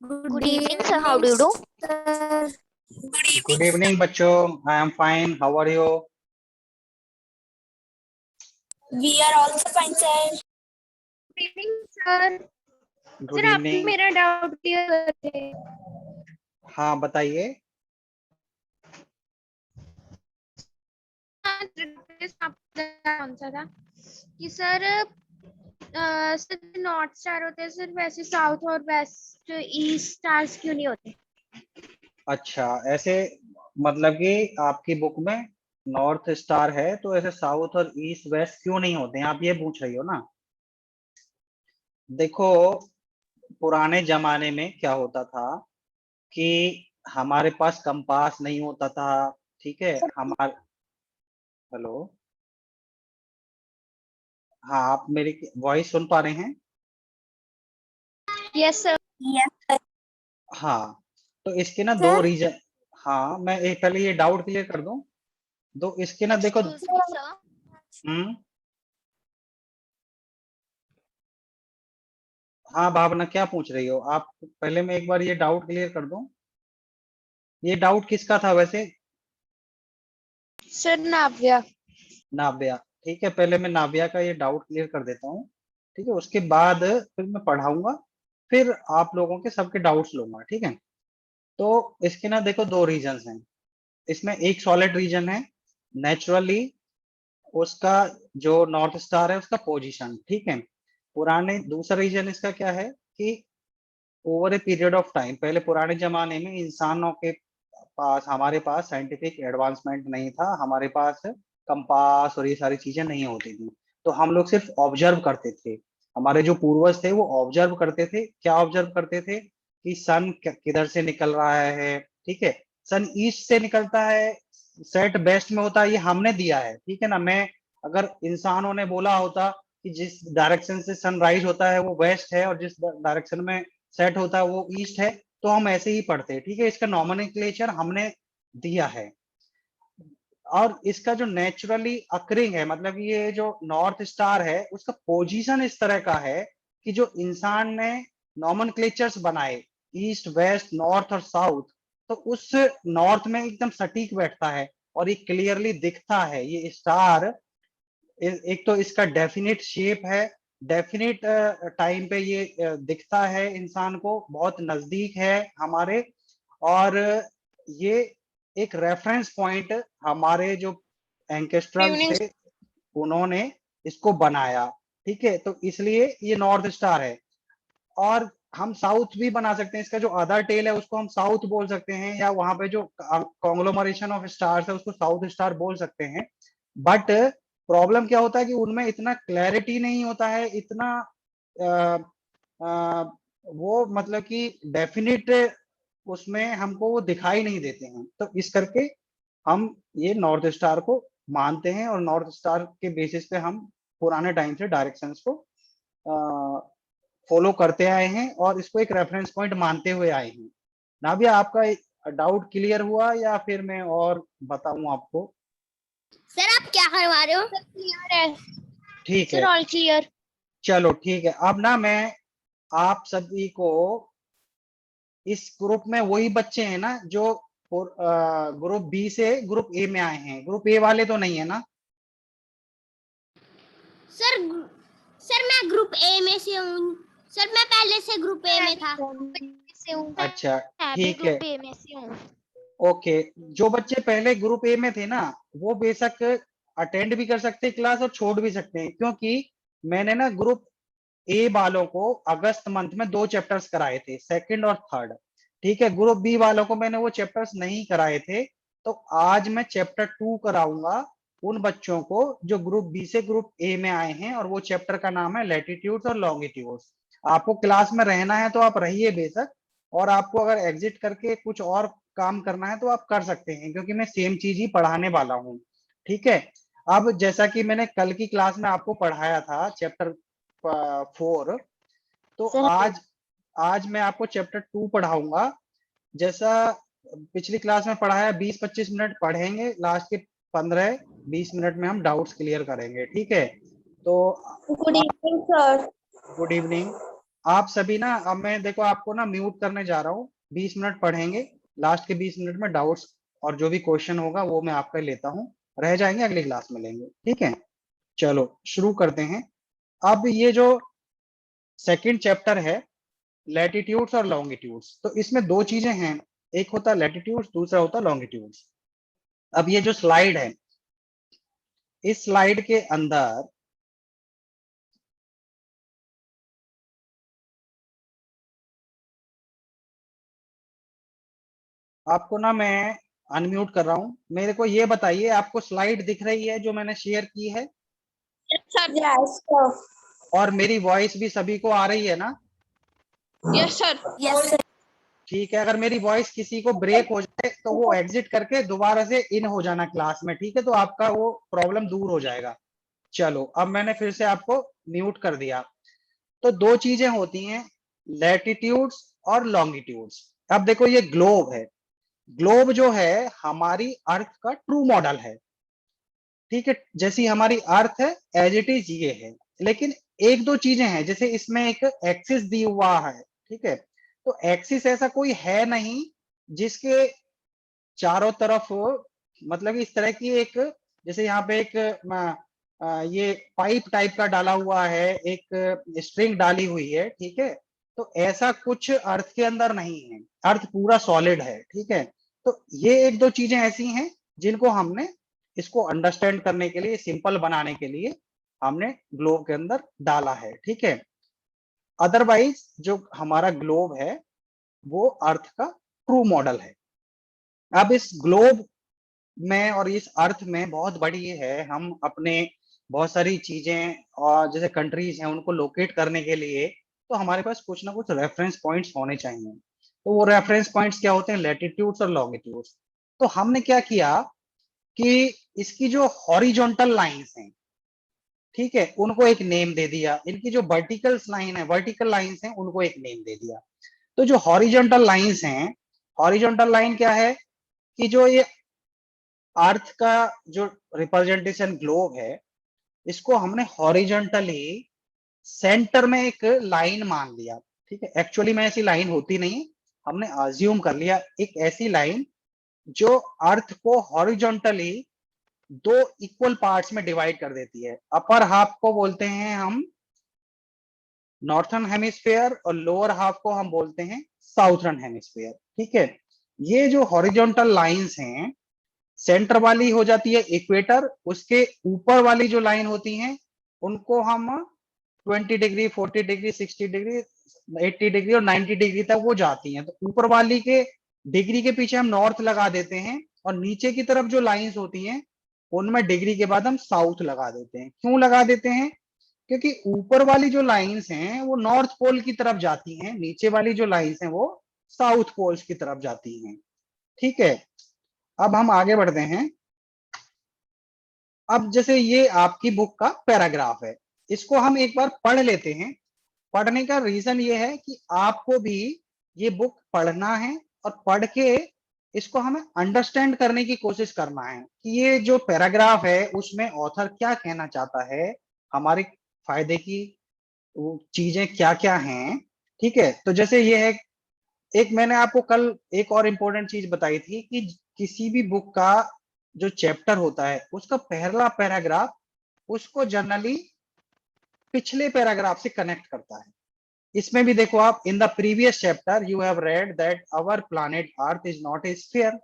Good evening, sir. How do you do? Sir. Good evening, बच्चों. I am fine. How are you? We are also fine, sir. Good evening, sir. Good sir आप evening. मेरा doubt clear करते हाँ, बताइए. कौन सा था कि सर नॉर्थ स्टार होते हैं सर, वैसे साउथ और वेस्ट ईस्ट स्टार्स क्यों नहीं होते? अच्छा, ऐसे मतलब कि आपकी बुक में नॉर्थ स्टार है तो ऐसे साउथ और ईस्ट वेस्ट क्यों नहीं होते हैं, आप ये पूछ रही हो ना. देखो, पुराने जमाने में क्या होता था कि हमारे पास कंपास नहीं होता था. ठीक है. हमारे हेलो. हाँ, आप मेरी वॉइस सुन पा रहे हैं? Yes sir. Yes, हाँ, तो इसके ना दो sir. रीजन. हाँ, मैं एक पहले ये डाउट क्लियर कर दूं. दो इसके ना देखो. सर हम्म. हाँ भावना, क्या पूछ रही हो आप? पहले मैं एक बार ये डाउट क्लियर कर दूं. ये डाउट किसका था वैसे? सर नाव्या। नाव्या. ठीक है, पहले मैं नाव्या का ये डाउट क्लियर कर देता हूँ. ठीक है, उसके बाद फिर मैं पढ़ाऊंगा. फिर आप लोगों के सबके डाउट्स लूंगा. ठीक है. तो इसके ना देखो दो रीजंस हैं. इसमें एक सॉलिड रीजन है. नेचुरली उसका जो नॉर्थ स्टार है उसका पोजीशन. ठीक है. पुराने दूसरा रीजन इसका क्या है कि over a period of time, पहले पुराने जमाने में इंसानों के पास, हमारे पास साइंटिफिक एडवांसमेंट नहीं था. हमारे पास कंपास और ये सारी चीजें नहीं होती थी. तो हम लोग सिर्फ ऑब्जर्व करते थे. हमारे जो पूर्वज थे वो ऑब्जर्व करते थे. क्या ऑब्जर्व करते थे? कि सन किधर से निकल रहा है. ठीक है. सन ईस्ट से निकलता है, सेट वेस्ट में होता है, ये हमने दिया है. ठीक है ना. मैं अगर इंसानों ने बोला होता कि जिस डायरेक्शन से सनराइज होता है वो वेस्ट है और जिस डायरेक्शन में सेट होता है वो ईस्ट है, तो हम ऐसे ही पढ़ते हैं. ठीक है. इसका नॉमेनक्लेचर हमने दिया है. और इसका जो नेचुरली अकरिंग है, मतलब ये जो नॉर्थ स्टार है उसका पोजीशन इस तरह का है कि जो इंसान ने नॉमेनक्लेचर्स बनाए, ईस्ट वेस्ट नॉर्थ और साउथ, तो उस नॉर्थ में एकदम सटीक बैठता है और ये क्लियरली दिखता है. ये स्टार एक तो इसका डेफिनेट शेप है, डेफिनेट टाइम पे ये दिखता है इंसान को, बहुत नजदीक है हमारे. और ये एक रेफरेंस पॉइंट हमारे जो एंकेस्ट्रल्स थे उन्होंने इसको बनाया. ठीक है. तो इसलिए ये नॉर्थ स्टार है. और हम साउथ भी बना सकते हैं. इसका जो अदर टेल है उसको हम साउथ बोल सकते हैं, या वहां पे जो कॉन्ग्लोमरेशन ऑफ स्टार्स है उसको साउथ स्टार बोल सकते हैं. बट प्रॉब्लम क्या होता है कि उनमें इतना क्लैरिटी नहीं होता है, इतना आ, आ, वो मतलब कि डेफिनेट उसमें हमको वो दिखाई नहीं देते हैं. तो इस करके हम ये नॉर्थ स्टार को मानते हैं और नॉर्थ स्टार के बेसिस पे हम पुराने टाइम से डायरेक्शंस को फॉलो करते आए हैं और इसको एक रेफरेंस पॉइंट मानते हुए आए हैं. नाभिया, आपका डाउट क्लियर हुआ या फिर मैं और बताऊं आपको? सर आप क्या करवा रहे हो? सर क्लियर है ठीक सर, है. All clear. चलो ठीक है. अब ना मैं आप सभी को, इस ग्रुप में वही बच्चे हैं ना जो ग्रुप बी से ग्रुप ए में आए हैं, ग्रुप ए वाले तो नहीं है ना? सर सर मैं ग्रुप ए में से हूँ. सर मैं पहले से ग्रुप ए में था. से हूँ। अच्छा मैं भी ठीक है. ग्रुप ए में से हूँ। ओके. जो बच्चे पहले ग्रुप ए में थे ना वो बेशक अटेंड भी कर सकते हैं क्लास और छोड़ भी सकते हैं, क्योंकि मैंने ना ग्रुप ए वालों को अगस्त मंथ में 2 चैप्टर्स कराए थे, सेकंड और थर्ड. ठीक है. ग्रुप बी वालों को मैंने वो चैप्टर्स नहीं कराए थे. तो आज मैं चैप्टर 2 कराऊंगा उन बच्चों को जो ग्रुप बी से ग्रुप ए में आए हैं, और वो चैप्टर का नाम है लैटिट्यूड्स और लॉन्गिट्यूड्स. आपको क्लास में रहना है तो आप रहिए बेशक, और आपको अगर एग्जिट करके कुछ और काम करना है तो आप कर सकते हैं, क्योंकि मैं सेम चीज ही पढ़ाने वाला हूँ. ठीक है. अब जैसा कि मैंने कल की क्लास में आपको पढ़ाया था चैप्टर 4, तो आज आज मैं आपको चैप्टर 2 पढ़ाऊंगा. जैसा पिछली क्लास में पढ़ाया, 20-25 मिनट पढ़ेंगे, लास्ट के 15-20 मिनट में हम डाउट्स क्लियर करेंगे. ठीक है. तो good evening sir. Good evening. आप सभी ना, अब मैं देखो आपको ना म्यूट करने जा रहा हूँ, 20 मिनट पढ़ेंगे, लास्ट के 20 मिनट में डाउट्स और जो भी क्वेश्चन होगा वो मैं आपका लेता हूँ, रह जाएंगे अगली क्लास में लेंगे, ठीक है। चलो शुरू करते हैं। अब ये जो सेकंड चैप्टर है, लैटिट्यूड्स और लॉन्गिट्यूड्स, तो इसमें दो चीजें हैं, एक होता है लैटिट्यूड्स, दूसरा होता है लॉन्गिट्यूड्स। अब ये जो स्लाइड है, इस स्लाइड के अंदर आपको ना मैं अनम्यूट कर रहा हूं, मेरे को ये बताइए आपको स्लाइड दिख रही है जो मैंने शेयर की है, सर यस सर और मेरी वॉइस भी सभी को आ रही है ना? यस सर ठीक है, अगर मेरी वॉइस किसी को ब्रेक हो जाए तो वो एग्जिट करके दोबारा से इन हो जाना क्लास में, ठीक है, तो आपका वो प्रॉब्लम दूर हो जाएगा। चलो अब मैंने फिर से आपको म्यूट कर दिया। तो दो चीजें होती हैं, लैटिट्यूड्स और लॉन्गिट्यूड्स। अब देखो ये ग्लोब है, ग्लोब जो है हमारी अर्थ का ट्रू मॉडल है, ठीक है, जैसी हमारी अर्थ है एज इट इज ये है। लेकिन एक दो चीजें हैं, जैसे इसमें एक एक्सिस दी हुआ है, ठीक है, तो एक्सिस ऐसा कोई है नहीं जिसके चारों तरफ मतलब इस तरह की एक, जैसे यहाँ पे एक ये पाइप टाइप का डाला हुआ है, एक स्ट्रिंग डाली हुई है, ठीक है, तो ऐसा कुछ अर्थ के अंदर नहीं है, अर्थ पूरा सॉलिड है, ठीक है। तो ये एक दो चीजें ऐसी हैं जिनको हमने इसको अंडरस्टैंड करने के लिए, सिंपल बनाने के लिए हमने ग्लोब के अंदर डाला है, ठीक है। अदरवाइज जो हमारा ग्लोब है वो अर्थ का ट्रू मॉडल है। अब इस ग्लोब में और इस अर्थ में बहुत बड़ी है, हम अपने बहुत सारी चीजें और जैसे कंट्रीज हैं उनको लोकेट करने के लिए तो हमारे पास कुछ ना कुछ रेफरेंस पॉइंट्स होने चाहिए। तो वो रेफरेंस पॉइंट्स क्या होते हैं? लैटिट्यूड्स और लॉन्गिट्यूड्स। तो हमने क्या किया कि इसकी जो हॉरिजॉन्टल लाइंस हैं, ठीक है, उनको एक नेम दे दिया, इनकी जो वर्टिकल लाइंस हैं उनको एक नेम दे दिया। तो जो हॉरिजॉन्टल लाइंस हैं, हॉरिजॉन्टल लाइन क्या है कि जो ये अर्थ का जो रिप्रेजेंटेशन ग्लोब है, इसको हमने हॉरिजॉन्टली सेंटर में एक लाइन मान लिया, ठीक है, एक्चुअली में ऐसी लाइन होती नहीं, हमने अज्यूम कर लिया एक ऐसी लाइन जो अर्थ को हॉरिजॉन्टली दो इक्वल पार्ट्स में डिवाइड कर देती है। अपर हाफ को बोलते हैं हम नॉर्थर्न हेमिस्फेयर और लोअर हाफ को हम बोलते हैं साउथर्न हेमिस्फेयर, ठीक है। ये जो हॉरिजॉन्टल लाइंस हैं, सेंटर वाली हो जाती है इक्वेटर, उसके ऊपर वाली जो लाइन होती हैं उनको हम 20 डिग्री, 40 डिग्री, 60 डिग्री, 80 डिग्री और 90 डिग्री तक वो जाती हैं। तो ऊपर वाली के डिग्री के पीछे हम नॉर्थ लगा देते हैं, और नीचे की तरफ जो लाइंस होती हैं उनमें डिग्री के बाद हम साउथ लगा देते हैं। क्यों लगा देते हैं? क्योंकि ऊपर वाली जो लाइंस हैं वो नॉर्थ पोल की तरफ जाती हैं, नीचे वाली जो लाइंस हैं वो साउथ पोल्स की तरफ जाती हैं, ठीक है। अब हम आगे बढ़ते हैं। अब जैसे ये आपकी बुक का पैराग्राफ है, इसको हम एक बार पढ़ लेते हैं। पढ़ने का रीजन ये है कि आपको भी ये बुक पढ़ना है और पढ़ के इसको हमें अंडरस्टैंड करने की कोशिश करना है कि ये जो पैराग्राफ है उसमें ऑथर क्या कहना चाहता है, हमारे फायदे की वो चीजें क्या क्या हैं, ठीक है। तो जैसे ये है, एक मैंने आपको कल एक और इम्पोर्टेंट चीज बताई थी कि किसी भी बुक का जो चैप्टर होता है उसका पहला पैराग्राफ उसको जनरली पिछले पैराग्राफ से कनेक्ट करता है। इसमें भी देखो आप, in the previous chapter you have read that our planet Earth is not a sphere,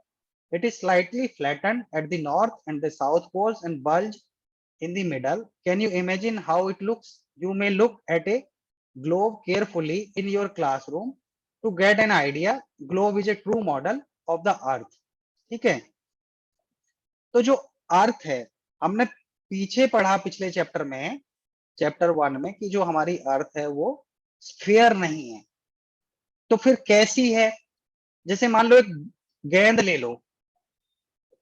it is slightly flattened at the north and the south poles and bulge in the middle. Can you imagine how it looks? You may look at a globe carefully in your classroom to get an idea. Globe is a true model of the earth. ठीक है। तो जो अर्थ है, हमने पीछे पढ़ा पिछले chapter में, चैप्टर 1 में, कि जो हमारी अर्थ है वो स्फीयर नहीं है। तो फिर कैसी है? जैसे मान लो एक गेंद ले लो,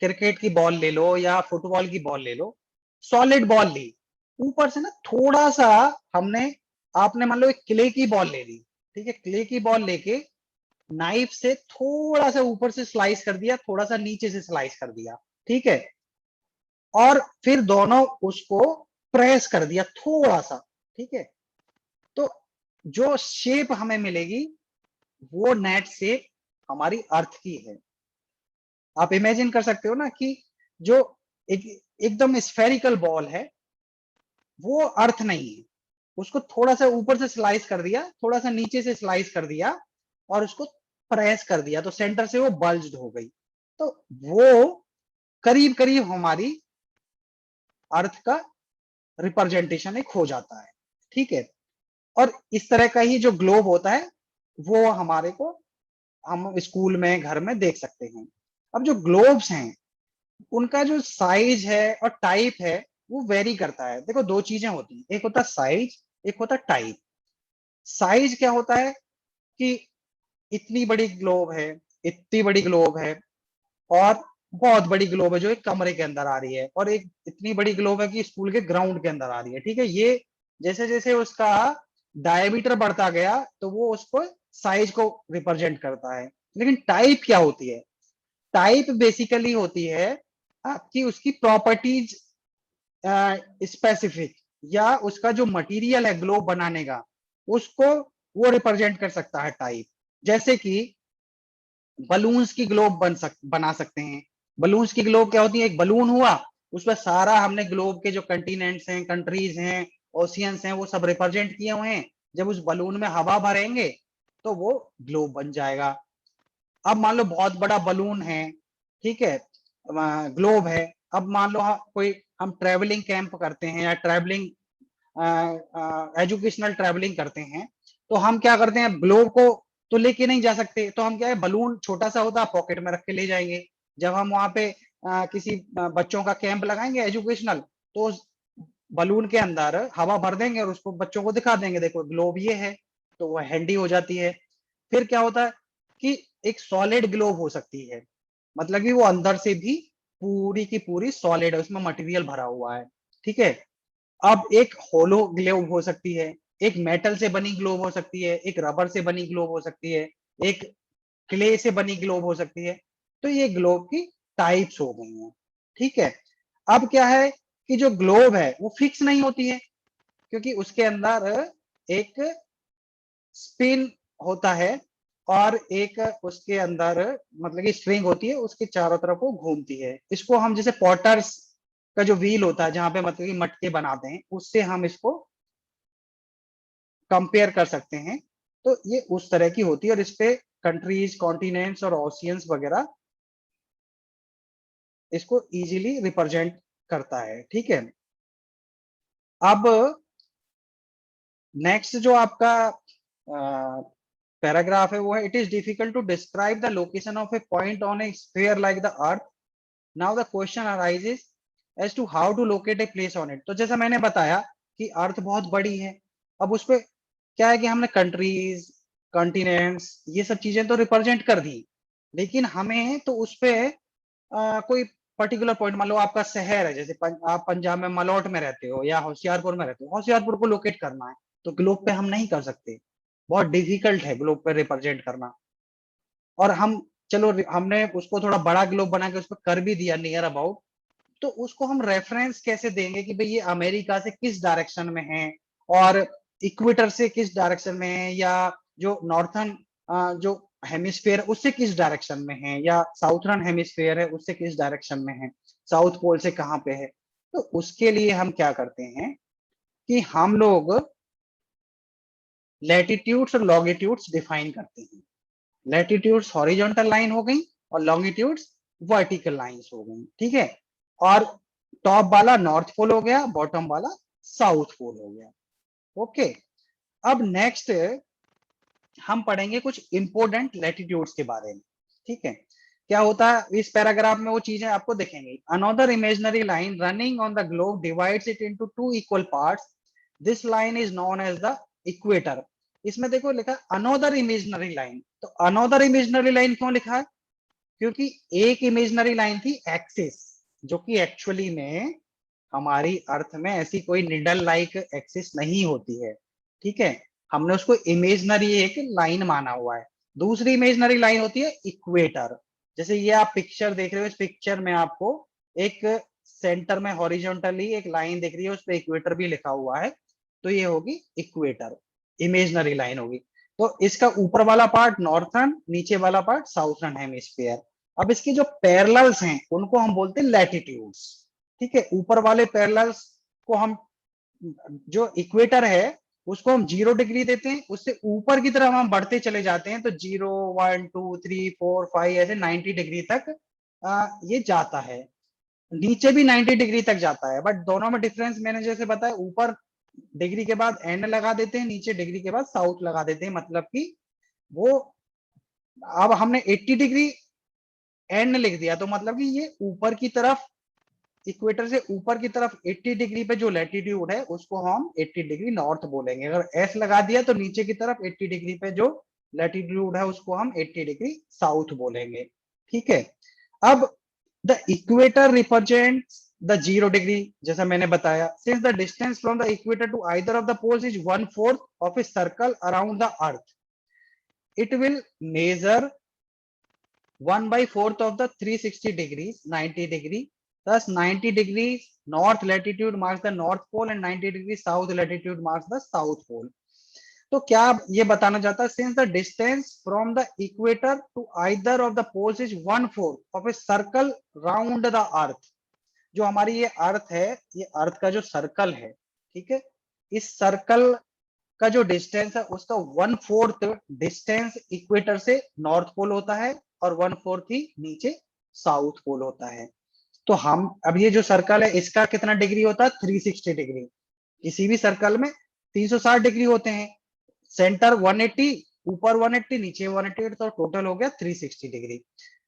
क्रिकेट की बॉल ले लो या फुटबॉल की बॉल ले लो, सॉलिड बॉल ली, ऊपर से ना थोड़ा सा हमने, आपने मान लो एक क्ले की बॉल ले ली, ठीक है, क्ले की बॉल लेके नाइफ से थोड़ा सा ऊपर से स्लाइस कर दिया, थोड़ा सा नीचे से स्लाइस कर दिया, ठीक है, और फिर दोनों उसको प्रेस कर दिया थोड़ा सा, ठीक है। तो जो शेप हमें मिलेगी वो नेट शेप हमारी अर्थ की है। आप इमेजिन कर सकते हो ना कि जो एक एकदम स्फेरिकल बॉल है वो अर्थ नहीं है, उसको थोड़ा सा ऊपर से स्लाइस कर दिया, थोड़ा सा नीचे से स्लाइस कर दिया और उसको प्रेस कर दिया तो सेंटर से वो बल्ज्ड हो गई। तो वो करीब करीब हमारी अर्थ का रिप्रेजेंटेशन एक हो जाता है, ठीक है। और इस तरह का ही जो ग्लोब होता है वो हमारे को हम स्कूल में घर में देख सकते हैं। अब जो ग्लोब्स हैं उनका जो साइज है और टाइप है वो वेरी करता है। देखो दो चीजें होती हैं, एक होता है साइज, एक होता है टाइप। साइज क्या होता है कि इतनी बड़ी ग्लोब है, इतनी बड़ी ग्लोब है, और बहुत बड़ी ग्लोब है जो एक कमरे के अंदर आ रही है, और एक इतनी बड़ी ग्लोब है कि स्कूल के ग्राउंड के अंदर आ रही है, ठीक है। ये जैसे जैसे उसका डायमीटर बढ़ता गया तो वो उसको साइज को रिप्रेजेंट करता है। लेकिन टाइप क्या होती है? टाइप बेसिकली होती है आपकी उसकी प्रॉपर्टीज स्पेसिफिक, या उसका जो मटेरियल है ग्लोब बनाने का उसको वो रिप्रेजेंट कर सकता है टाइप। जैसे कि बलून्स की ग्लोब बना सकते हैं। बलून्स की ग्लोब क्या होती है? एक बलून हुआ, उसमें सारा हमने ग्लोब के जो कंटिनेंट्स हैं, कंट्रीज हैं, ओशियंस हैं, वो सब रिप्रेजेंट किए हुए हैं। जब उस बलून में हवा भरेंगे तो वो ग्लोब बन जाएगा। अब मान लो बहुत बड़ा बलून है, ठीक है, ग्लोब है। अब मान लो कोई हम ट्रेवलिंग कैंप करते हैं या ट्रेवलिंग एजुकेशनल ट्रेवलिंग करते हैं, तो हम क्या करते हैं, ग्लोब को तो लेके नहीं जा सकते, तो हम क्या है, बलून छोटा सा होता है पॉकेट में रख के ले जाएंगे। जब हम वहां पे किसी बच्चों का कैंप लगाएंगे एजुकेशनल, तो उस बलून के अंदर हवा भर देंगे और उसको बच्चों को दिखा देंगे, देखो ग्लोब ये है, तो वो हैंडी हो जाती है। फिर क्या होता है कि एक सॉलिड ग्लोब हो सकती है, मतलब कि वो अंदर से भी पूरी की पूरी सॉलिड है, उसमें मटेरियल भरा हुआ है, ठीक है। अब एक होलो ग्लोब हो सकती है, एक मेटल से बनी ग्लोब हो सकती है, एक रबर से बनी ग्लोब हो सकती है, एक क्ले से बनी ग्लोब हो सकती है। तो ये ग्लोब की टाइप्स हो गई हैं, ठीक है। अब क्या है कि जो ग्लोब है वो फिक्स नहीं होती है, क्योंकि उसके अंदर एक स्पिन होता है और एक उसके अंदर मतलब कि स्ट्रिंग होती है, उसके चारों तरफ वो घूमती है। इसको हम जैसे पॉटर्स का जो व्हील होता है जहां पे मतलब कि मटके बनाते हैं, उससे हम इसको कंपेयर कर सकते हैं। तो ये उस तरह की होती है और इसपे कंट्रीज, कॉन्टिनेंट्स और ओशियंस वगैरह इसको इजीली रिप्रेजेंट करता है, ठीक है। अब नेक्स्ट जो आपका पैराग्राफ है वो है, it is difficult to describe the location of a point on a sphere like the Earth. Now the question arises as to how to locate a place on it. तो जैसा मैंने बताया कि अर्थ बहुत बड़ी है, अब उस पे क्या है कि हमने कंट्रीज, कॉन्टिनेंट्स, ये सब चीजें तो रिप्रेजेंट कर दी, लेकिन हमें तो उस पे कोई पर्टिकुलर पॉइंट, मान लो आपका शहर है, जैसे आप पंजाब में मलौट में रहते हो या होशियारपुर में रहते हो, होशियारपुर को लोकेट करना है तो ग्लोब पे हम नहीं कर सकते, बहुत डिफिकल्ट है ग्लोब पे रिप्रेजेंट करना। और हम चलो हमने उसको थोड़ा बड़ा ग्लोब बना के उस पर कर भी दिया नियर अबाउट, तो उसको हम रेफरेंस कैसे देंगे कि भाई ये अमेरिका से किस डायरेक्शन में है और इक्वेटर से किस डायरेक्शन में है, या जो नॉर्थर्न जो हेमिस्फेयर उससे किस डायरेक्शन में है, या साउथर्न हेमिस्फेयर है उससे किस डायरेक्शन में है, साउथ पोल से कहाँ पे है। तो उसके लिए हम क्या करते हैं कि हम लोग लैटिट्यूड्स और लॉन्गिट्यूड्स डिफाइन करते हैं। लैटिट्यूड्स हॉरिजॉन्टल लाइन हो गई और लॉन्गिट्यूड्स वर्टिकल लाइंस हो गई, ठीक है। और टॉप वाला नॉर्थ पोल हो गया, बॉटम वाला साउथ पोल हो गया, ओके। अब नेक्स्ट हम पढ़ेंगे कुछ इंपोर्टेंट लैटिट्यूड्स के बारे में, ठीक है। क्या होता है इस पैराग्राफ में वो चीजें आपको दिखेंगी। Another imaginary line running on the globe divides it into two equal parts, this line is known as the equator. इसमें देखो लिखा अनदर इमेजिनरी लाइन, तो अनदर इमेजिनरी लाइन क्यों लिखा है? क्योंकि एक इमेजिनरी लाइन थी एक्सिस, जो कि एक्चुअली में हमारी अर्थ में ऐसी कोई निडल लाइक एक्सिस नहीं होती है, ठीक है। हमने उसको इमेजिनरी एक लाइन माना हुआ है। दूसरी इमेजिनरी लाइन होती है इक्वेटर। जैसे ये आप पिक्चर देख रहे हो, इस पिक्चर में आपको एक सेंटर में हॉरिजॉन्टली एक लाइन दिख रही है, उस पर इक्वेटर भी लिखा हुआ है, तो ये होगी इक्वेटर। इमेजनरी लाइन होगी। तो इसका ऊपर वाला पार्ट नॉर्थर्न, नीचे वाला पार्ट साउथर्न हेमिस्फीयर। अब इसके जो पैरेलल्स हैं उनको हम बोलते हैं लैटिट्यूड्स। ठीक है, ऊपर वाले पैरेलल्स को हम, जो इक्वेटर है उसको हम 0 डिग्री देते हैं, उससे ऊपर की तरफ हम बढ़ते चले जाते हैं तो 0, 1, 2, 3, 4, 5 ऐसे 90 डिग्री तक ये जाता है। नीचे भी 90 डिग्री तक जाता है, बट दोनों में डिफरेंस मैंने जैसे बताया, ऊपर डिग्री के बाद एन लगा देते हैं, नीचे डिग्री के बाद साउथ लगा देते हैं, मतलब कि वो, अब हमने 80 डिग्री एन लिख दिया तो मतलब कि ये ऊपर की तरफ, इक्वेटर से ऊपर की तरफ 80 डिग्री पे जो लैटिट्यूड है उसको हम 80 डिग्री नॉर्थ बोलेंगे। अगर एस लगा दिया तो नीचे की तरफ 80 डिग्री पे जो लैटिट्यूड है उसको हम 80 डिग्री साउथ बोलेंगे। ठीक है, अब the equator represents the 0 degree, जैसा मैंने बताया, since the distance from the equator to either of the poles is 1/4 of a circle around the Earth, it will measure 1/4 of the 360 degrees, 90 degree. Thus 90 degrees north latitude marks the north pole and 90 degrees south latitude marks the south pole. तो क्या ये बताना चाहता है, since the distance from the equator to either of the poles is 1/4 of a circle round the earth, जो हमारी ये अर्थ है, ये अर्थ का जो सर्कल है, ठीक है, इस सर्कल का जो डिस्टेंस है उसका 1/4 डिस्टेंस इक्वेटर से नॉर्थ पोल होता है और 1/4 ही नीचे साउथ पोल होता है। तो हम, अब ये जो सर्कल है इसका कितना डिग्री होता है, 360 डिग्री। किसी भी सर्कल में 360 डिग्री होते हैं, सेंटर 180, ऊपर 180, नीचे 180, तो टोटल हो गया 360 डिग्री।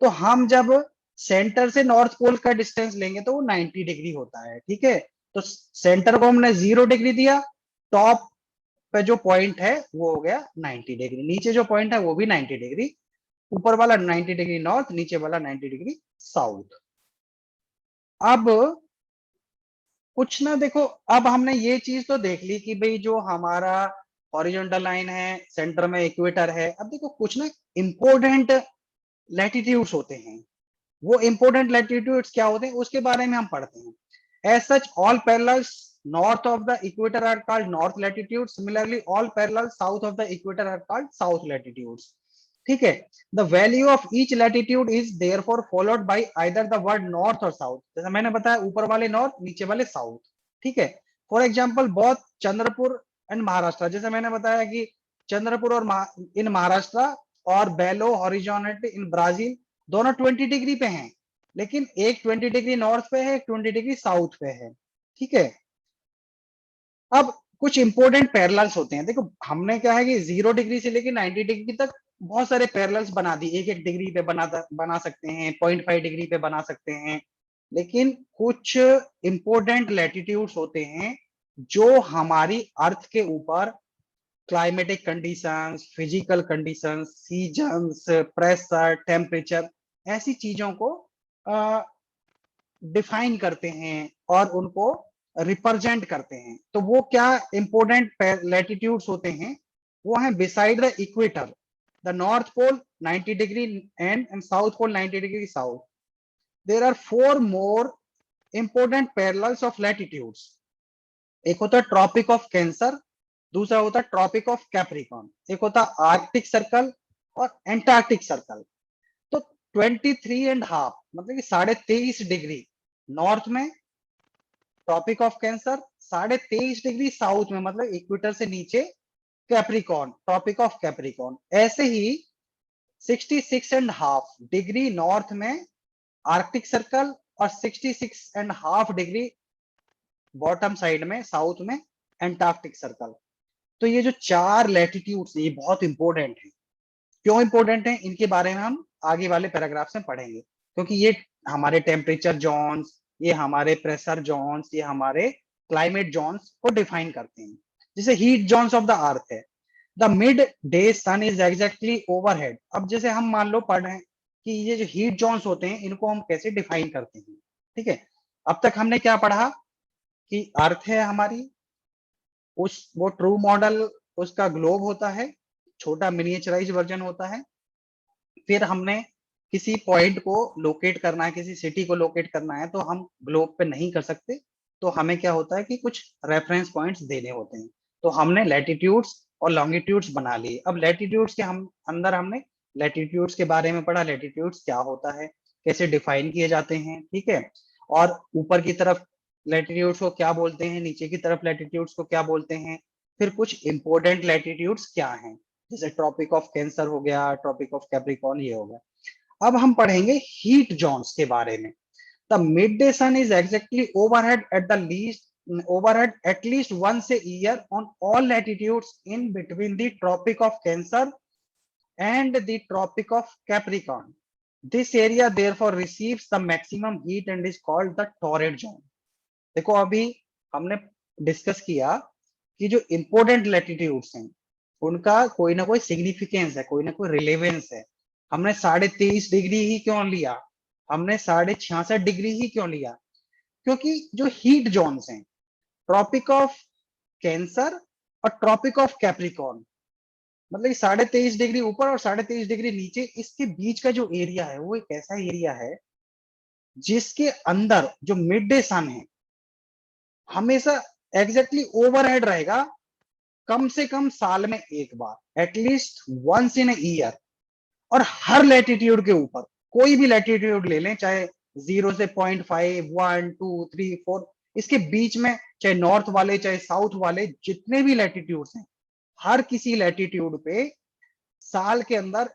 तो हम जब सेंटर से नॉर्थ पोल का डिस्टेंस लेंगे तो वो 90 डिग्री होता है। ठीक है, तो सेंटर को हमने 0 डिग्री दिया, टॉप पे जो पॉइंट है वो हो गया 90 डिग्री, नीचे जो पॉइंट है वो भी 90 डिग्री, ऊपर वाला 90 डिग्री नॉर्थ, नीचे वाला 90 डिग्री साउथ। अब कुछ ना, देखो, अब हमने ये चीज तो देख ली कि भाई जो हमारा हॉरिजॉन्टल लाइन है, सेंटर में इक्वेटर है। अब देखो कुछ ना इंपॉर्टेंट लैटिट्यूड्स होते हैं, वो इंपॉर्टेंट लैटिट्यूड्स क्या होते हैं उसके बारे में हम पढ़ते हैं। As such all parallels north of the equator are called north latitudes, similarly all parallels south of the equator are called south latitudes. ठीक है, the value of each latitude is therefore followed by either the word north or south, जैसा मैंने बताया, ऊपर वाले north, नीचे वाले south. ठीक है, for example both Chandrapur and Maharashtra, जैसे मैंने बताया कि चंद्रपुर और इन महाराष्ट्र और बेलो हॉरिजॉन्टल इन ब्राजील दोनों 20 डिग्री पे हैं, लेकिन एक 20 डिग्री नॉर्थ पे है, एक 20 डिग्री साउथ पे है। ठीक है, अब कुछ इंपॉर्टेंट पैरेलल्स होते हैं। देखो हमने क्या है कि 0 डिग्री से लेकर 90 डिग्री तक बहुत सारे पैरेलल्स बना दी, 1-1 डिग्री पे बना सकते हैं, 0.5 डिग्री पे बना सकते हैं, लेकिन कुछ इंपॉर्टेंट लैटिट्यूड्स होते हैं जो हमारी अर्थ के ऊपर climatic conditions, physical conditions, seasons, pressure, temperature, ऐसी चीजों को डिफाइन करते हैं और उनको रिप्रेजेंट करते हैं। तो वो क्या इंपॉर्टेंट लैटिट्यूड्स होते हैं, वो है beside the equator, the North Pole 90 degree and South Pole 90 degree south, there are 4 more important parallels of latitudes. एक होता है ट्रॉपिक ऑफ कैंसर, दूसरा होता है ट्रॉपिक ऑफ कैप्रिकॉर्न, एक होता है आर्कटिक सर्कल और एंटार्क्टिक सर्कल। तो 23.5 मतलब कि 23.5 डिग्री नॉर्थ में Tropic of Cancer, 23.5 degree south में मतलब इक्वेटर से नीचे कैप्रिकॉर्न, ट्रॉपिक ऑफ कैप्रिकॉर्न। ऐसे ही 66.5 डिग्री नॉर्थ में आर्कटिक सर्कल और 66.5 डिग्री बॉटम साइड में साउथ में एंटार्क्टिक सर्कल। तो ये जो 4 लैटिट्यूड्स ये बहुत इंपॉर्टेंट है। क्यों इंपॉर्टेंट है, इनके बारे में हम आगे वाले पैराग्राफ्स में पढ़ेंगे, क्योंकि ये हमारे टेम्परेचर जोन्स, ये हमारे प्रेशर जोन्स, ये हमारे क्लाइमेट जोन्स को डिफाइन करते हैं। जैसे heat zones of the earth है, the mid day sun is exactly overhead. अब जैसे हम मान लो पढ़ रहे हैं कि ये जो हीट जोन्स होते हैं इनको हम कैसे डिफाइन करते हैं। ठीक है, अब तक हमने क्या पढ़ा कि अर्थ है हमारी, वो ट्रू मॉडल उसका ग्लोब होता है, छोटा मिनिएचराइज वर्जन होता है। फिर हमने किसी पॉइंट को लोकेट करना है, किसी सिटी को लोकेट करना है, तो हम ग्लोब पे नहीं कर सकते, तो हमें क्या होता है कि कुछ रेफरेंस पॉइंट्स देने होते हैं। तो हमने लैटिट्यूड्स और लॉन्गिट्यूड्स बना लिए। अब लैटिट्यूड्स के हम अंदर हमने लैटिट्यूड्स के बारे में पढ़ा, लैटिट्यूड्स क्या होता है, कैसे डिफाइन किए जाते हैं, ठीक है। और ऊपर की तरफ लैटिट्यूड्स को क्या बोलते हैं, नीचे की तरफ लैटिट्यूड्स को क्या बोलते हैं, फिर कुछ इंपॉर्टेंट लैटिट्यूड्स क्या हैं, जैसे ट्रॉपिक ऑफ कैंसर हो गया, ट्रॉपिक ऑफ कैप्रिकॉर्न, ये हो गया। अब हम पढ़ेंगे हीट जोन्स के बारे में। The mid day sun is exactly overhead at least once a year on all latitudes in between the Tropic of Cancer and the Tropic of Capricorn. This area therefore receives the maximum heat and is called the torrid zone. देखो अभी हमने discuss किया कि जो important latitudes हैं उनका कोई ना कोई सिग्निफिकेंस है, कोई ना कोई रिलेवेंस है। हमने 23.5 डिग्री ही क्यों लिया, हमने 66.5 डिग्री ही क्यों लिया, क्योंकि जो हीट जोन्स हैं ट्रॉपिक ऑफ कैंसर और ट्रॉपिक ऑफ कैप्रिकॉर्न, मतलब 23.5 डिग्री ऊपर और 23.5 डिग्री नीचे, इसके बीच का जो एरिया है वो एक ऐसा एरिया है जिसके अंदर जो मिड डे सन है हमेशा एग्जैक्टली ओवरहेड रहेगा, कम से कम साल में एक बार, एटलीस्ट वंस इन ईयर। और हर लैटिट्यूड के ऊपर, कोई भी लैटिट्यूड ले लें, चाहे 0 से 0.5, 1, 2, 3, 4, इसके बीच में चाहे नॉर्थ वाले चाहे साउथ वाले जितने भी लैटिट्यूड्स हैं, हर किसी लैटिट्यूड पे साल के अंदर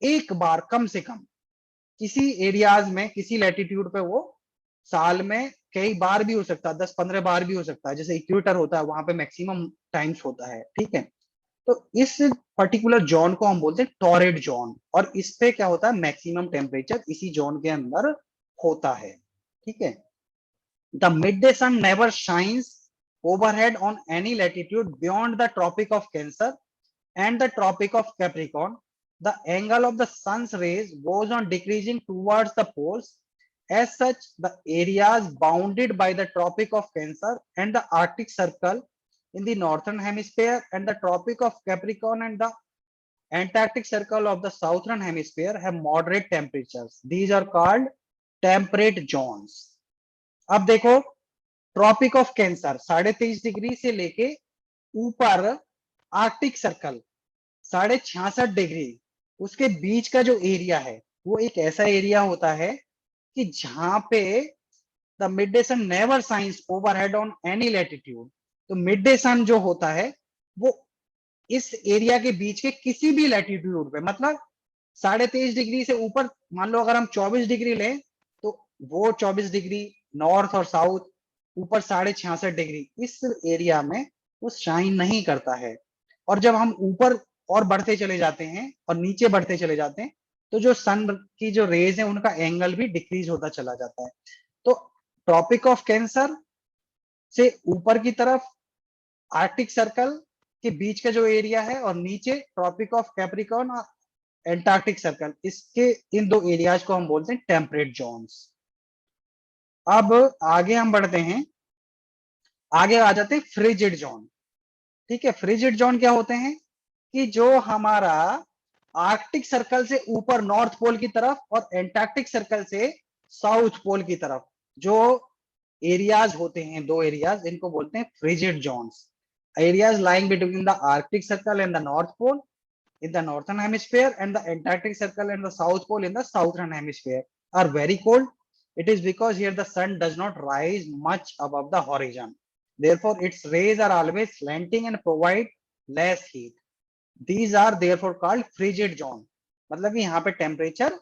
एक बार कम से कम, किसी एरियाज में किसी लैटिट्यूड पे वो साल में कई बार भी हो सकता है, 10-15 बार भी हो सकता है, जैसे इक्वेटर होता है वहां पे मैक्सिमम टाइम्स होता है, ठीक है। तो इस पर्टिकुलर जोन को हम बोलते हैं टॉरेड जोन, और इस पे क्या होता है, मैक्सिमम टेम्परेचर इसी जोन के अंदर होता है, ठीक है। The mid day sun never shines overhead on any latitude beyond the Tropic of Cancer and the Tropic of Capricorn. The angle of the sun's rays goes on decreasing towards the poles. As such, the areas bounded by the Tropic of Cancer and the Arctic Circle in the northern hemisphere and the Tropic of Capricorn and the Antarctic Circle of the southern hemisphere have moderate temperatures. These are called temperate zones. अब देखो, tropic of Cancer 23.5 degree से लेके ऊपर Arctic circle 66.5 degree, उसके बीच का जो area है वो एक ऐसा एरिया होता है कि जहां पे the mid day sun never shines overhead on any latitude. तो मिड डे सन जो होता है वो इस एरिया के बीच के किसी भी लैटिट्यूड पे, मतलब 23.5 डिग्री से ऊपर, मान लो अगर हम 24 डिग्री लें तो वो 24 डिग्री नॉर्थ और साउथ, ऊपर 66.5 डिग्री, इस एरिया में वो शाइन नहीं करता है। और जब हम ऊपर और बढ़ते चले जाते हैं और नीचे बढ़ते चले जाते हैं तो जो सन की जो रेज है उनका एंगल भी डिक्रीज होता चला जाता है। तो ट्रॉपिक ऑफ कैंसर से ऊपर की तरफ आर्कटिक सर्कल के बीच का जो एरिया है और नीचे ट्रॉपिक ऑफ कैप्रिकॉर्न और एंटार्क्टिक सर्कल, इसके इन दो एरियाज को हम बोलते हैं टेम्परेट जोन्स। अब आगे हम बढ़ते हैं, आगे आ जाते हैं फ्रिजिड जोन, ठीक है। फ्रिजिड जोन क्या होते हैं कि जो हमारा आर्कटिक सर्कल से ऊपर नॉर्थ पोल की तरफ और एंटार्क्टिक सर्कल से साउथ पोल की तरफ जो एरियाज होते हैं, दो एरियाज, इनको बोलते हैं frigid zones. Areas lying between the Arctic Circle and the North Pole in the northern hemisphere and the Antarctic Circle and the South Pole in the southern hemisphere are very cold. It is because here the sun does not rise much above the horizon. Therefore, its rays are always slanting and provide less heat. These are therefore called frigid zone. मतलब कि यहाँ पे temperature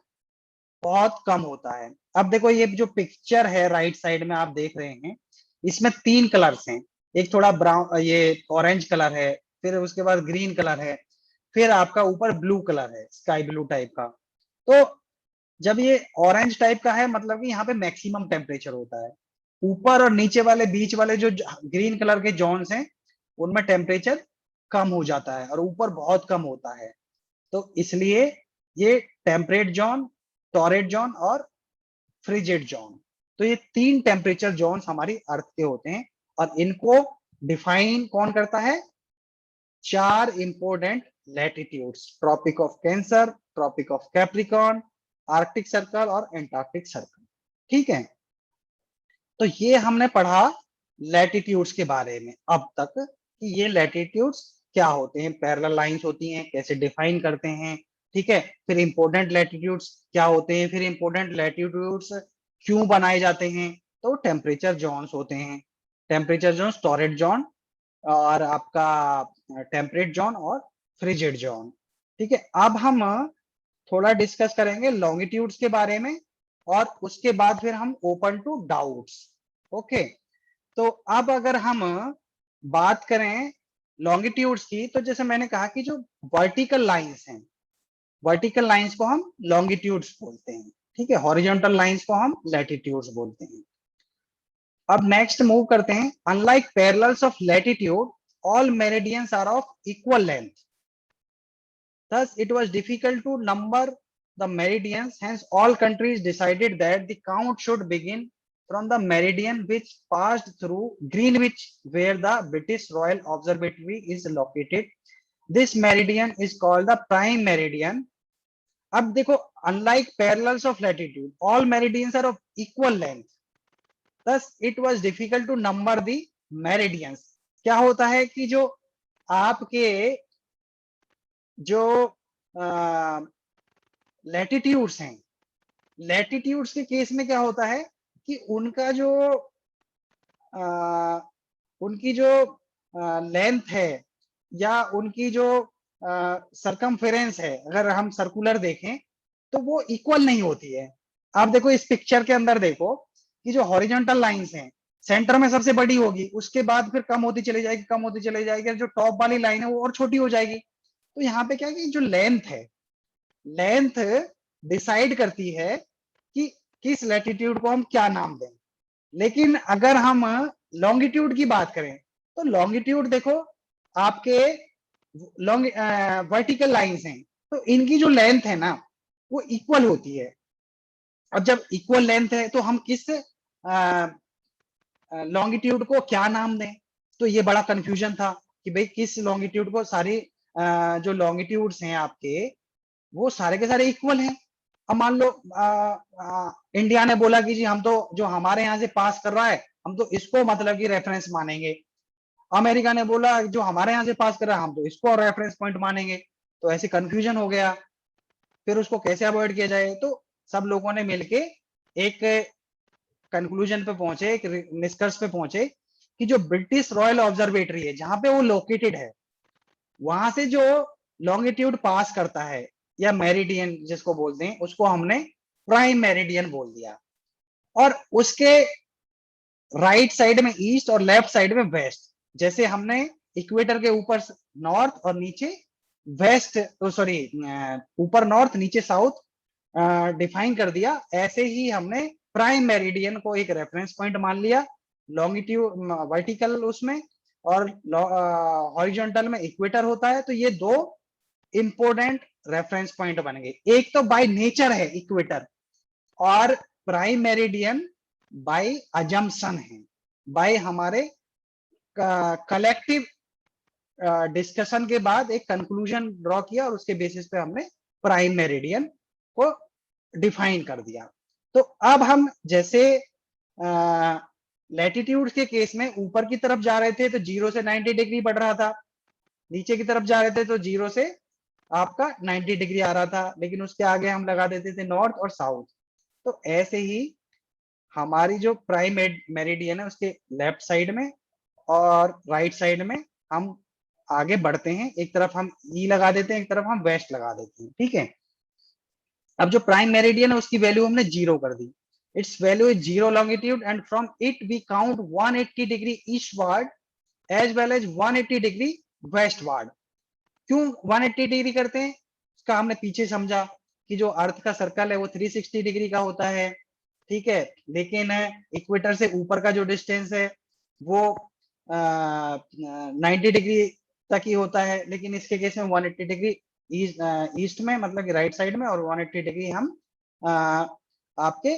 बहुत कम होता है। अब देखो ये जो पिक्चर है राइट साइड में आप देख रहे हैं, इसमें 3 कलर्स हैं, एक थोड़ा ब्राउन, ये ऑरेंज कलर है, फिर उसके बाद ग्रीन कलर है, फिर आपका ऊपर ब्लू कलर है, स्काई ब्लू टाइप का। तो जब ये ऑरेंज टाइप का है मतलब कि यहाँ पे मैक्सिमम टेम्परेचर होता है। ऊपर और नीचे वाले बीच वाले जो ग्रीन कलर के जोन्स हैं उनमें टेम्परेचर कम हो जाता है और ऊपर बहुत कम होता है। तो इसलिए ये टेम्परेट जोन, टॉरेड जोन और फ्रिजिड जोन, तो ये 3 टेम्परेचर जोन्स हमारी अर्थ के होते हैं और इनको डिफाइन कौन करता है, 4 important latitudes, Tropic of Cancer, Tropic of Capricorn, Arctic Circle और एंटार्क्टिक सर्कल, ठीक है। तो ये हमने पढ़ा लैटिट्यूड्स के बारे में अब तक कि ये लैटिट्यूड्स क्या होते हैं, पैरेलल लाइंस होती हैं, कैसे डिफाइन करते हैं, ठीक है। फिर इंपॉर्टेंट लैटिट्यूड्स क्या होते हैं, फिर इंपॉर्टेंट लैटिट्यूड्स क्यों बनाए जाते हैं, तो टेम्परेचर जोन्स होते हैं, टेम्परेचर जोन, टॉरेट जोन और आपका टेम्परेट जोन और फ्रिजिड जोन, ठीक है। अब हम थोड़ा डिस्कस करेंगे लॉन्गिट्यूड्स के बारे में और उसके बाद फिर हम ओपन टू डाउट्स। ओके, तो अब अगर हम बात करें लॉन्गिट्यूड्स की, तो जैसे मैंने कहा कि जो वर्टिकल लाइंस हैं, वर्टिकल लाइंस को हम लॉन्गिट्यूड्स बोलते हैं, ठीक है, हॉरिजॉन्टल लाइंस को हम लैटिट्यूड्स बोलते हैं। अब नेक्स्ट मूव करते हैं, unlike parallels of latitude all meridians are of equal length, thus it was difficult to number the meridians, hence all countries decided that the count should begin from the meridian which passed through Greenwich, where the British Royal Observatory is located. This meridian is called the prime meridian. अब देखो, unlike parallels of latitude, all meridians are of equal length, thus it was difficult to number the meridians. क्या होता है कि जो आपके जो latitudes हैं, लैटिट्यूड्स के केस में क्या होता है कि उनका जो उनकी जो लेंथ है या उनकी जो सरकमफेरेंस है, अगर हम सर्कुलर देखें तो वो इक्वल नहीं होती है। आप देखो इस पिक्चर के अंदर देखो कि जो हॉरिजॉन्टल लाइंस हैं, सेंटर में सबसे बड़ी होगी, उसके बाद फिर कम होती चली जाएगी, कम होती चली जाएगी, जो टॉप वाली लाइन है वो और छोटी हो जाएगी। तो यहाँ पे क्या है कि जो लेंथ है, लेंथ डिसाइड करती है कि किस लैटिट्यूड को हम क्या नाम दें। लेकिन अगर हम लॉन्गिट्यूड की बात करें तो लॉन्गिट्यूड देखो आपके वर्टिकल लाइंस हैं, तो इनकी जो लेंथ है ना वो इक्वल होती है। अब जब इक्वल लेंथ है तो हम किस लॉन्गिट्यूड को क्या नाम दें, तो ये बड़ा कंफ्यूजन था कि भाई किस लॉन्गिट्यूड को, सारी जो लॉन्गिट्यूड्स हैं आपके वो सारे के सारे इक्वल हैं। अब मान लो इंडिया ने बोला कि जी हम तो जो हमारे यहाँ से पास कर रहा है हम तो इसको मतलब कि रेफरेंस मानेंगे, अमेरिका ने बोला जो हमारे यहाँ से पास कर रहा है हम तो इसको रेफरेंस पॉइंट मानेंगे। तो ऐसे कंफ्यूजन हो गया, फिर उसको कैसे अवॉइड किया जाए, तो सब लोगों ने मिलके एक कंक्लूजन पे पहुंचे, एक निष्कर्ष पे पहुंचे कि जो ब्रिटिश रॉयल ऑब्जर्वेटरी है जहां पे वो लोकेटेड है, वहां से जो लॉन्गिट्यूड पास करता है या मेरिडियन जिसको बोलते हैं उसको हमने प्राइम मेरिडियन बोल दिया, और उसके राइट साइड में ईस्ट और लेफ्ट साइड में वेस्ट, जैसे हमने इक्वेटर के ऊपर नॉर्थ और नीचे वेस्ट, सॉरी ऊपर नॉर्थ नीचे साउथ डिफाइन कर दिया, ऐसे ही हमने प्राइम मेरिडियन को एक रेफरेंस पॉइंट मान लिया, लॉन्गिट्यूड वर्टिकल उसमें और हॉरिजॉन्टल में इक्वेटर होता है, तो ये दो इंपोर्टेंट रेफरेंस पॉइंट बन गए। एक तो बाय नेचर है इक्वेटर, और प्राइम मेरिडियन बाय अजम्पशन है, बाय हमारे कलेक्टिव डिस्कशन के बाद एक कंक्लूजन ड्रॉ किया और उसके बेसिस पे हमने प्राइम मेरिडियन को डिफाइन कर दिया। तो अब हम जैसे लैटिट्यूड के केस में ऊपर की तरफ जा रहे थे तो 0 से 90 डिग्री बढ़ रहा था, नीचे की तरफ जा रहे थे तो 0 से आपका 90 डिग्री आ रहा था, लेकिन उसके आगे हम लगा देते थे नॉर्थ और साउथ। तो ऐसे ही हमारी जो प्राइम मेरिडियन है उसके लेफ्ट साइड में और राइट साइड में हम आगे बढ़ते हैं, एक तरफ हम ई लगा देते हैं, एक तरफ हम वेस्ट लगा देते हैं, ठीक है। अब जो प्राइम मेरिडियन है उसकी वैल्यू हमने 0 कर दी, it's value is 0 longitude and from it we count 180 degree eastward as well as 180 degree westward. क्यों 180 डिग्री करते हैं, उसका हमने पीछे समझा कि जो अर्थ का सर्कल है वो 360 डिग्री का होता है, ठीक है, लेकिन इक्वेटर से ऊपर का जो डिस्टेंस है वो 90 डिग्री तक ही होता है, लेकिन इसके केस में 180 डिग्री ईस्ट में मतलब कि राइट साइड में, और 180 डिग्री हम आपके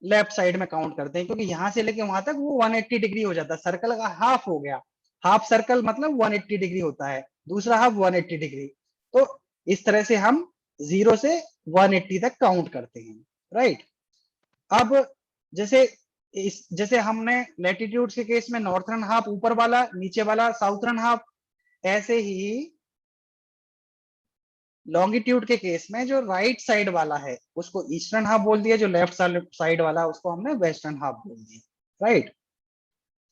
लेफ्ट साइड में काउंट करते हैं, क्योंकि यहां से लेके वहां तक वो 180 डिग्री हो जाता है, सर्कल का हाफ हो गया, हाफ सर्कल मतलब 180 डिग्री होता है, दूसरा हाफ 180 डिग्री। तो इस तरह से हम 0 से 180 तक काउंट करते हैं, राइट। अब जैसे हमने लैटिट्यूड के केस में नॉर्थर्न हाफ ऊपर वाला, नीचे वाला साउथर्न हाफ, ऐसे ही लॉन्गिट्यूड के केस में जो राइट साइड वाला है उसको ईस्टर्न हाफ बोल दिया, जो लेफ्ट साइड वाला उसको हमने वेस्टर्न हाफ बोल दिया, राइट।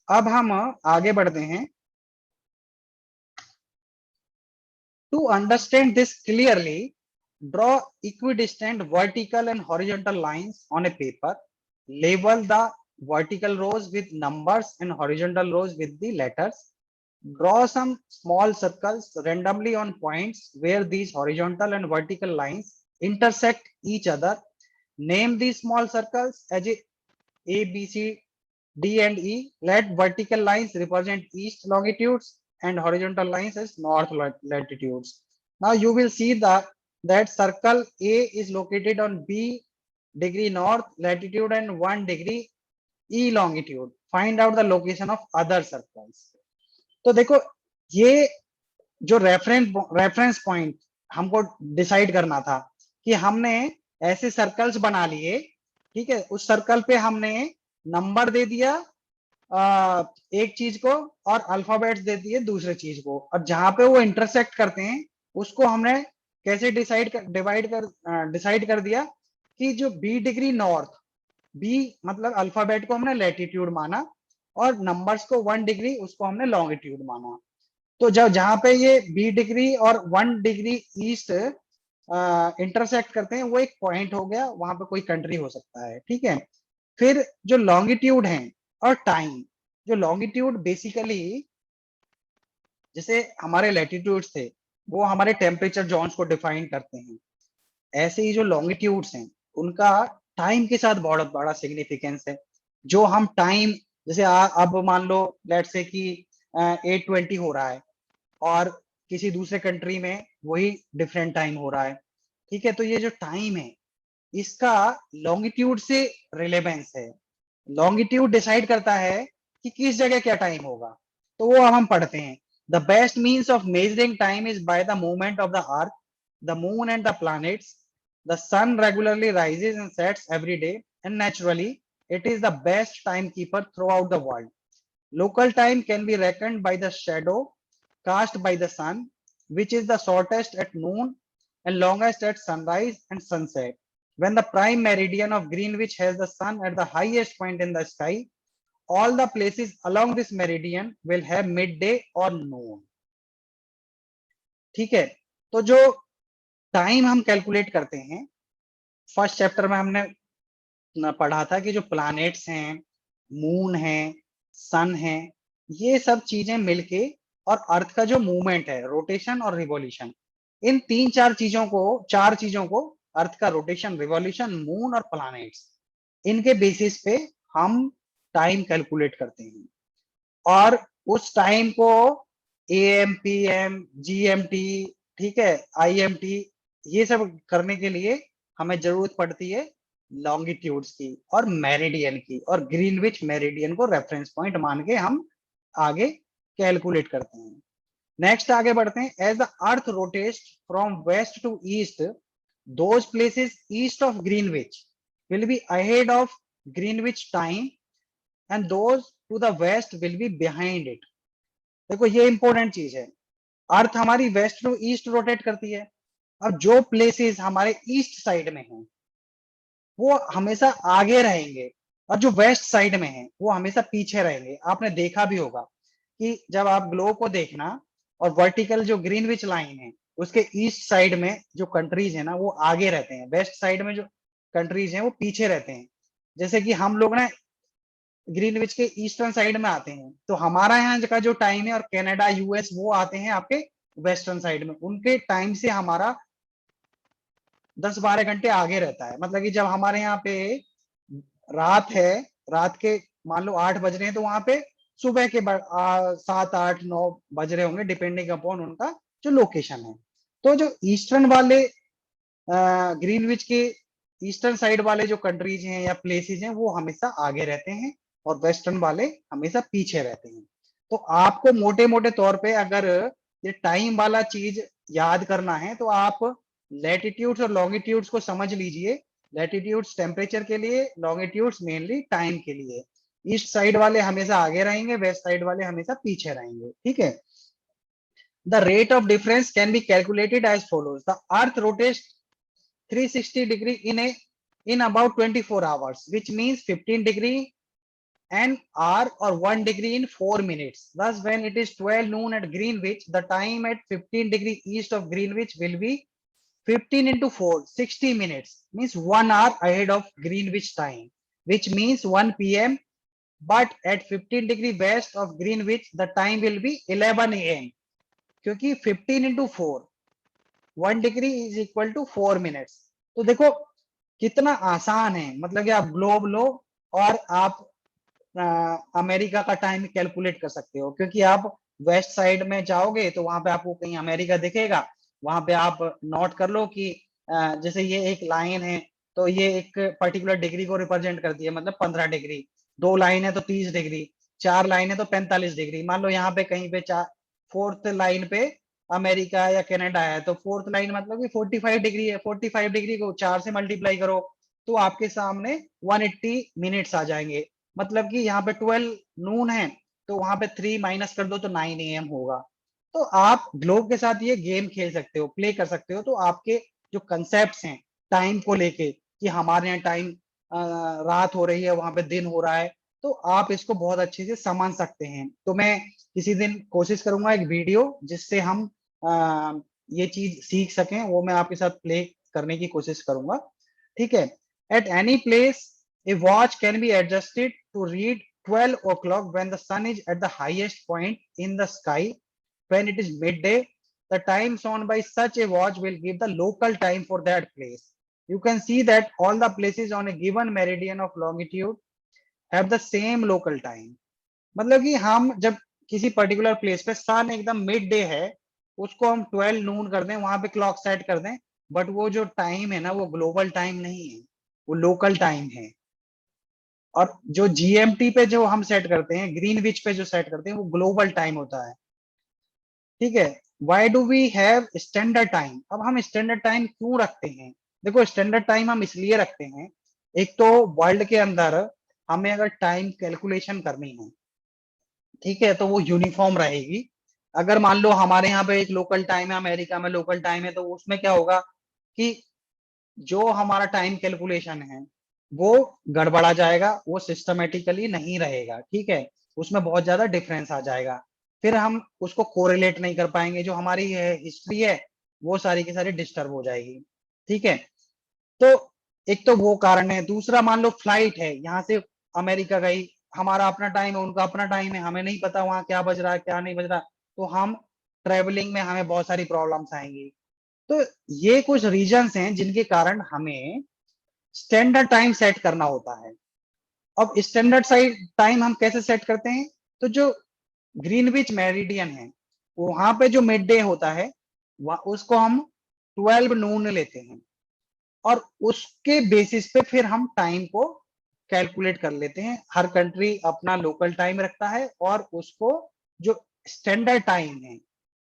अब हम आगे बढ़ते हैं। To understand this clearly, draw equidistant vertical and horizontal lines on a paper. Label the vertical rows with numbers and horizontal rows with the letters. Draw some small circles randomly on points where these horizontal and vertical lines intersect each other. Name these small circles as A, B, C, D, and E. Let vertical lines represent east longitudes and horizontal lines as north latitudes. Now you will see that circle A is located on B degree north latitude and 1 degree E longitude. Find out the location of other circles. तो देखो, ये जो reference point हमको decide करना था कि हमने ऐसे सर्कल्स बना लिए, ठीक है, उस सर्कल पे हमने नंबर दे दिया एक चीज को और अल्फाबेट्स दे दिए दूसरे चीज को, और जहां पे वो इंटरसेक्ट करते हैं उसको हमने कैसे डिसाइड कर दिया कि जो बी डिग्री नॉर्थ, बी मतलब अल्फाबेट को हमने लैटिट्यूड माना और नंबर्स को 1 डिग्री उसको हमने लॉन्गिट्यूड माना। तो जब जहां पे ये बी डिग्री और 1 डिग्री ईस्ट इंटरसेक्ट करते हैं वो एक पॉइंट हो गया, वहां पे कोई कंट्री हो सकता है, ठीक है। फिर जो लॉन्गिट्यूड है और टाइम, जो लॉन्गिट्यूड बेसिकली जैसे हमारे लैटिट्यूड्स थे वो हमारे टेम्परेचर जोन्स को डिफाइन करते हैं, ऐसे ही जो लॉन्गिट्यूड्स हैं उनका टाइम के साथ बहुत बड़ा सिग्निफिकेंस है। जो हम टाइम जैसे अब मान लो लेट्स से कि 8:20 हो रहा है और किसी दूसरे कंट्री में वही डिफरेंट टाइम हो रहा है, ठीक है, तो ये जो टाइम है इसका लॉन्गिट्यूड से रिलेवेंस है। लॉन्गिट्यूड डिसाइड करता है कि किस जगह क्या टाइम होगा, तो वो अब हम पढ़ते हैं। The best means of measuring time is by the movement of the Earth, the moon and the planets. The sun regularly rises and sets every day and naturally it is the best timekeeper throughout the world. Local time can be reckoned by the shadow cast by the sun, which is the shortest at noon and longest at sunrise and sunset. When the prime meridian of Greenwich has the sun at the highest point in the sky, all the places along this meridian will have midday or noon. ठीक है, तो जो time हम calculate करते हैं, first chapter में हमने पढ़ा था कि जो प्लैनेट्स हैं, मून है, सन है, ये सब चीजें मिलके और अर्थ का जो मूवमेंट है, रोटेशन और रिवॉल्यूशन, इन चार चीजों को अर्थ का रोटेशन, रिवॉल्यूशन, मून और प्लैनेट्स, इनके बेसिस पे हम टाइम कैलकुलेट करते हैं। और उस टाइम को AM, PM, GMT, ठीक है, IMT, ये सब करने के लिए हमें जरूरत पड़ती है लॉन्गिट्यूड्स की और मेरिडियन की, और ग्रीनविच मेरिडियन को रेफरेंस पॉइंट मान के हम आगे कैलकुलेट करते हैं। नेक्स्ट आगे बढ़ते हैं। As the Earth rotates from west to east, those places east of Greenwich will be ahead of Greenwich time and those to the west will be behind it. देखो ये इंपॉर्टेंट चीज है, अर्थ हमारी वेस्ट टू ईस्ट रोटेट करती है, अब जो places हमारे ईस्ट साइड में हैं वो हमेशा आगे रहेंगे और जो वेस्ट साइड में है वो हमेशा पीछे रहेंगे। आपने देखा भी होगा कि जब आप ग्लोब को देखना और वर्टिकल जो ग्रीनविच लाइन है उसके ईस्ट साइड में जो कंट्रीज है ना वो आगे रहते हैं, वेस्ट साइड में जो कंट्रीज हैं वो पीछे रहते हैं। जैसे कि हम लोग ना ग्रीनविच के ईस्टर्न साइड में आते हैं, तो हमारा यहाँ का जो टाइम है और कनाडा, US वो आते हैं आपके वेस्टर्न साइड में, उनके टाइम से हमारा 10-12 घंटे आगे रहता है। मतलब कि जब हमारे यहाँ पे रात है, रात के मान लो 8 बज रहे हैं, तो वहां पे सुबह के 7, 8, 9 बज रहे होंगे डिपेंडिंग अपॉन उनका जो लोकेशन है। तो जो ईस्टर्न वाले ग्रीनविच के ईस्टर्न साइड वाले जो कंट्रीज हैं या प्लेसेस हैं वो हमेशा आगे रहते हैं और वेस्टर्न वाले हमेशा पीछे रहते हैं। तो आपको मोटे मोटे तौर पे अगर ये टाइम वाला चीज याद करना है तो आप लैटिट्यूड्स और लॉन्गिट्यूड्स को समझ लीजिए। लैटिट्यूड्स टेम्परेचर के लिए, लॉन्गिट्यूड्स मेनली टाइम के लिए। ईस्ट साइड वाले हमेशा आगे रहेंगे, वेस्ट साइड वाले हमेशा पीछे रहेंगे, ठीक है। The rate of difference can be calculated as follows. The earth rotates 360 degree in about 24 hours, which means 15 degree an hour or 1 degree in 4 minutes. Thus, when it is 12 noon at Greenwich, the time at 15 degree east of Greenwich will be 15 into 4, 60 minutes, means 1 hour ahead of Greenwich time, which means 1 p.m. But at 15 degree west of Greenwich, the time will be 11 a.m. क्योंकि 15 into 4, 1 degree is equal to 4 minutes. तो देखो कितना आसान है, मतलब कि आप globe लो और आप अमेरिका का टाइम कैलकुलेट कर सकते हो, क्योंकि आप वेस्ट साइड में जाओगे तो वहां पे आपको कहीं अमेरिका दिखेगा, वहां पे आप नोट कर लो कि जैसे ये एक लाइन है तो ये एक पर्टिकुलर डिग्री को रिप्रेजेंट करती है, मतलब 15 डिग्री, 2 लाइन है तो 30 डिग्री, 4 लाइन है तो 45 डिग्री। मान लो यहाँ पे कहीं पे 4th लाइन पे अमेरिका या कनाडा है, तो 4th लाइन मतलब कि 45 डिग्री है, 45 डिग्री को 4 से मल्टीप्लाई करो तो आपके सामने 180 मिनट्स आ जाएंगे। मतलब कि यहाँ पे 12 नून है तो वहां पे 3 माइनस कर दो तो 9 AM होगा। तो आप ग्लोब के साथ ये गेम खेल सकते हो, प्ले कर सकते हो, तो आपके जो कंसेप्ट्स हैं टाइम को लेके कि हमारे यहाँ टाइम रात हो रही है, वहां पे दिन हो रहा है, तो आप इसको बहुत अच्छे से समझ सकते हैं। तो मैं किसी दिन कोशिश करूंगा एक वीडियो जिससे हम ये चीज सीख सकें, वो मैं आपके साथ प्ले करने की कोशिश करूंगा, ठीक है। At any place a watch can be adjusted to read 12 o'clock when the sun is at the highest point in the sky. When it is midday, the time shown by such a watch will give the local time for that place. You can see that all the places on a given meridian of longitude have the same local time. मतलब कि हम जब किसी particular place पे सन एकदम mid day है, उसको हम 12 नून कर दें, वहां पे क्लॉक सेट कर दें, बट वो जो टाइम है ना वो ग्लोबल टाइम नहीं है, वो लोकल टाइम है। और जो जीएमटी पे जो हम सेट करते हैं, ग्रीनविच पे जो सेट करते हैं, वो ग्लोबल टाइम होता है, ठीक है। Why do we have standard time? अब हम स्टैंडर्ड टाइम क्यों रखते हैं? देखो स्टैंडर्ड टाइम हम इसलिए रखते हैं, एक तो वर्ल्ड के अंदर हमें अगर टाइम कैलकुलेशन करनी है, ठीक है, तो वो यूनिफॉर्म रहेगी। अगर मान लो हमारे यहाँ पे एक लोकल टाइम है, अमेरिका में लोकल टाइम है, तो उसमें क्या होगा कि जो हमारा टाइम कैलकुलेशन है वो गड़बड़ा जाएगा, वो सिस्टमेटिकली नहीं रहेगा, ठीक है, उसमें बहुत ज्यादा डिफरेंस आ जाएगा, फिर हम उसको कोरिलेट नहीं कर पाएंगे, जो हमारी हिस्ट्री है वो सारी की सारी डिस्टर्ब हो जाएगी, ठीक है। तो एक तो वो कारण है। दूसरा, मान लो फ्लाइट है, यहाँ से अमेरिका गई, हमारा अपना टाइम है, उनका अपना टाइम है, हमें नहीं पता वहां क्या बज रहा है क्या नहीं बज रहा, तो हम ट्रेवलिंग में हमें बहुत सारी प्रॉब्लम्स आएंगी। तो ये कुछ रीजंस हैं जिनके कारण हमें स्टैंडर्ड टाइम सेट करना होता है। अब स्टैंडर्ड टाइम हम कैसे सेट करते हैं? तो जो ग्रीनविच मेरिडियन है, वहां पे जो मिड डे होता है उसको हम 12 नून लेते हैं, और उसके बेसिस पे फिर हम टाइम को कैलकुलेट कर लेते हैं। हर कंट्री अपना लोकल टाइम रखता है, और उसको जो स्टैंडर्ड टाइम है,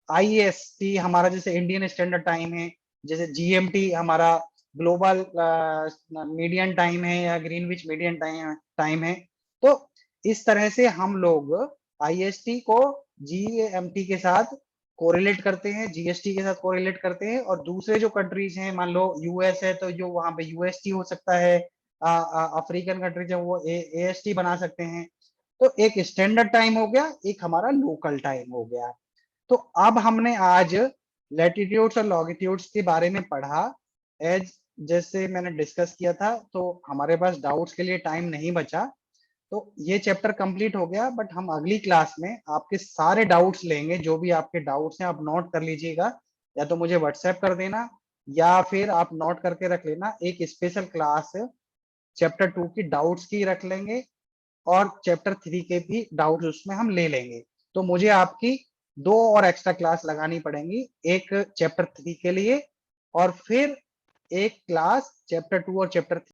आईएसटी हमारा जैसे इंडियन स्टैंडर्ड टाइम है, जैसे जीएमटी हमारा ग्लोबल मीडियन टाइम है या ग्रीनविच मीडियन टाइम है, तो इस तरह से हम लोग आईएसटी को जीएमटी के साथ कोरिलेट करते हैं, जीएसटी के साथ कोरिलेट करते हैं, और दूसरे जो कंट्रीज हैं, मान लो यूएस है तो जो वहां पे यूएसटी हो सकता है, अफ्रीकन कंट्रीज है वो एएसटी बना सकते हैं। तो एक स्टैंडर्ड टाइम हो गया, एक हमारा लोकल टाइम हो गया। तो अब हमने आज लैटिट्यूड्स और लॉन्गिट्यूड्स के बारे में पढ़ा, एज जैसे मैंने डिस्कस किया था, तो हमारे पास डाउट्स के लिए टाइम नहीं बचा, तो ये चैप्टर कंप्लीट हो गया। बट हम अगली क्लास में आपके सारे डाउट्स लेंगे, जो भी आपके डाउट्स हैं आप नोट कर लीजिएगा, या तो मुझे व्हाट्सएप कर देना या फिर आप नोट करके रख लेना। एक स्पेशल क्लास चैप्टर 2 की डाउट्स की रख लेंगे, और चैप्टर 3 के भी डाउट्स उसमें हम ले लेंगे। तो मुझे आपकी 2 और एक्स्ट्रा क्लास लगानी पड़ेंगी, एक चैप्टर 3 के लिए और फिर एक क्लास चैप्टर 2 और चैप्टर